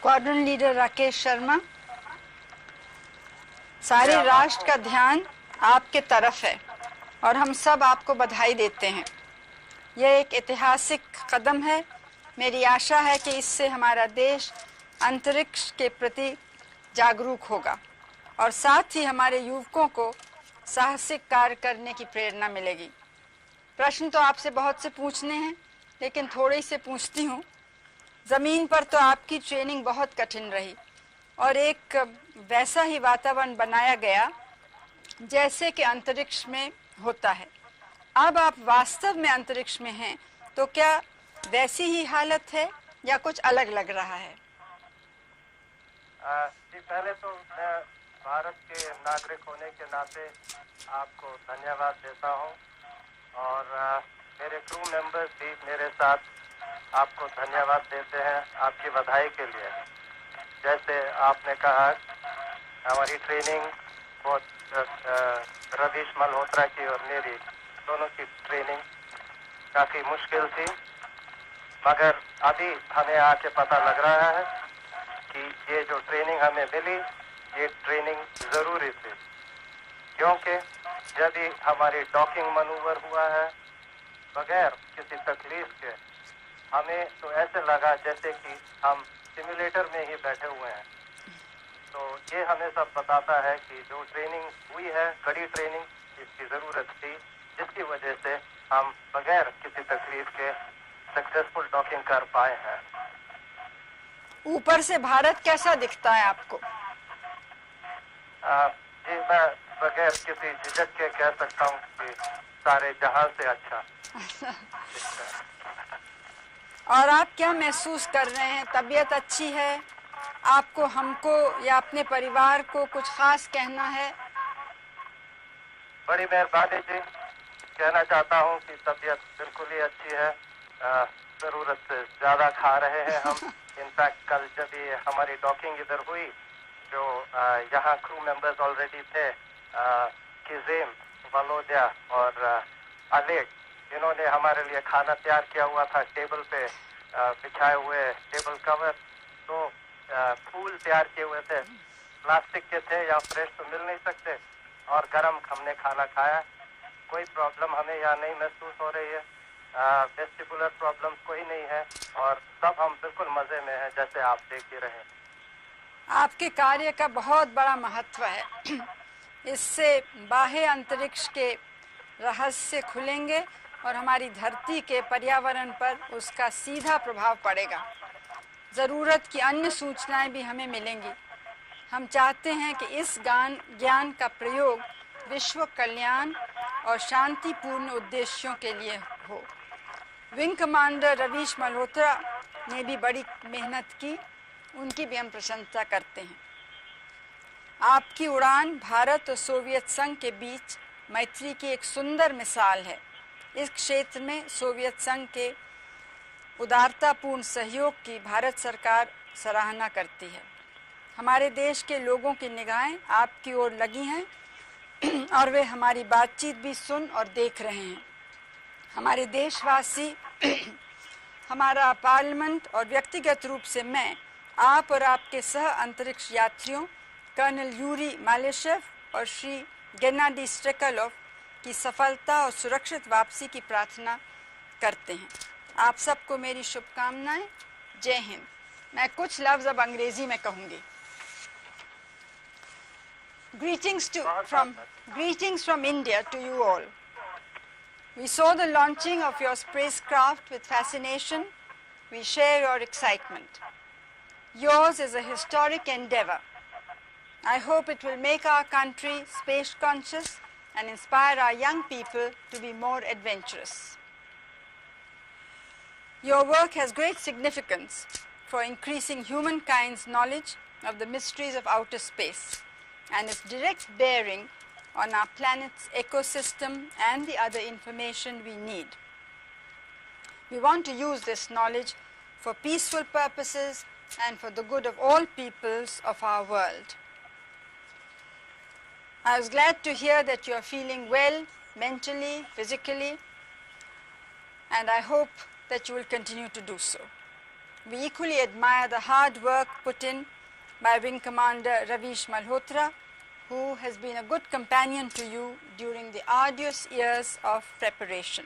Squadron leader Rakesh Sharma, सारे राष्ट्र का ध्यान आपके तरफ है और हम सब आपको बधाई देते हैं। यह एक ऐतिहासिक कदम है। मेरी आशा है कि इससे हमारा देश अंतरिक्ष के प्रति जागरूक होगा और साथ ही हमारे युवकों को साहसिक कार्य करने की प्रेरणा मिलेगी। प्रश्न तो आपसे बहुत से पूछने हैं, लेकिन थोड़े से पूछती हूँ। ज़मीन पर तो आपकी ट्रेनिंग बहुत कठिन रही और एक वैसा ही वातावरण बनाया गया जैसे कि अंतरिक्ष में होता है। अब आप वास्तव में अंतरिक्ष में हैं, तो क्या वैसी ही हालत है या कुछ अलग लग रहा है? जी, पहले तो मैं भारत के नागरिक होने के नाते आपको धन्यवाद देता हूं और मेरे क्रू मेंबर्स भी मेरे साथ आपको धन्यवाद देते हैं आपकी बधाई के लिए। जैसे आपने कहा, हमारी ट्रेनिंग बहुत रवीश मल्होत्रा की और मेरी दोनों की ट्रेनिंग काफ़ी मुश्किल थी, मगर अभी हमें आके पता लग रहा है कि ये जो ट्रेनिंग हमें मिली, ये ट्रेनिंग ज़रूरी थी, क्योंकि जब भी हमारी डॉकिंग मनूवर हुआ है बगैर किसी तकलीफ के, हमें तो ऐसे लगा जैसे कि हम सिमुलेटर में ही बैठे हुए हैं। तो ये हमें सब बताता है कि जो ट्रेनिंग हुई है, कड़ी ट्रेनिंग, इसकी ज़रूरत थी, जिसकी वजह से हम बगैर किसी तकलीफ के सक्सेसफुल डॉकिंग कर पाए हैं। ऊपर से भारत कैसा दिखता है आपको? जी, मैं बगैर किसी झिझक के कह सकता हूँ कि सारे जहां से अच्छा दिखता है। और आप क्या महसूस कर रहे हैं? तबीयत अच्छी है आपको, हमको या अपने परिवार को कुछ खास कहना है? बड़ी मेहरबानी जी। कहना चाहता हूँ कि तबीयत बिल्कुल ही अच्छी है। ज़रूरत से ज़्यादा खा रहे हैं हम। इनफैक्ट कल जब ये हमारी डॉकिंग इधर हुई, जो यहाँ क्रू मेंबर्स ऑलरेडी थे, किजेम, वलोदिया और अलेक, इन्होंने हमारे लिए खाना तैयार किया हुआ था, टेबल पे बिछाए हुए टेबल कवर, तो फूल तैयार किए हुए थे, प्लास्टिक के थे, या फ्रेश तो मिल नहीं सकते, और गरम हमने खाना खाया। कोई प्रॉब्लम हमें यहाँ नहीं महसूस हो रही है, वेस्टिबुलर प्रॉब्लम्स कोई नहीं है, और सब हम बिल्कुल मज़े में हैं, जैसे आप देख ही रहे हैं। आपके कार्य का बहुत बड़ा महत्व है। इससे बाह्य अंतरिक्ष के रहस्य खुलेंगे और हमारी धरती के पर्यावरण पर उसका सीधा प्रभाव पड़ेगा। ज़रूरत की अन्य सूचनाएं भी हमें मिलेंगी। हम चाहते हैं कि इस ज्ञान का प्रयोग विश्व कल्याण और शांतिपूर्ण उद्देश्यों के लिए हो। विंग कमांडर रवीश मल्होत्रा ने भी बड़ी मेहनत की, उनकी भी हम प्रशंसा करते हैं। आपकी उड़ान भारत और सोवियत संघ के बीच मैत्री की एक सुंदर मिसाल है। इस क्षेत्र में सोवियत संघ के उदारतापूर्ण सहयोग की भारत सरकार सराहना करती है। हमारे देश के लोगों की निगाहें आपकी ओर लगी हैं और वे हमारी बातचीत भी सुन और देख रहे हैं। हमारे देशवासी, हमारा पार्लियामेंट और व्यक्तिगत रूप से मैं आप और आपके सह अंतरिक्ष यात्रियों कर्नल यूरी मालेशेव और श्री गेनाडी स्ट्रेकलोव की सफलता और सुरक्षित वापसी की प्रार्थना करते हैं। आप सबको मेरी शुभकामनाएं। जय हिंद। मैं कुछ लफ्ज़ अब अंग्रेजी में कहूँगी। Greetings from India to you all. We saw the launching of your spacecraft with fascination. We share your excitement. Yours is a historic endeavor. I hope it will make our country space conscious and inspire our young people to be more adventurous. Your work has great significance for increasing humankind's knowledge of the mysteries of outer space and its direct bearing on our planet's ecosystem and the other information we need. We want to use this knowledge for peaceful purposes and for the good of all peoples of our world. I was glad to hear that you are feeling well mentally, physically, and I hope that you will continue to do so. We equally admire the hard work put in by Wing Commander Ravish Malhotra, who has been a good companion to you during the arduous years of preparation.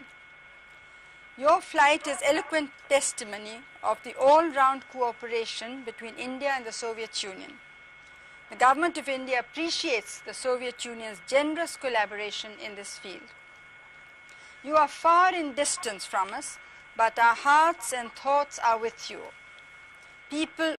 Your flight is eloquent testimony of the all-round cooperation between India and the Soviet Union. The Government of India appreciates the Soviet Union's generous collaboration in this field. You are far in distance from us, but our hearts and thoughts are with you. People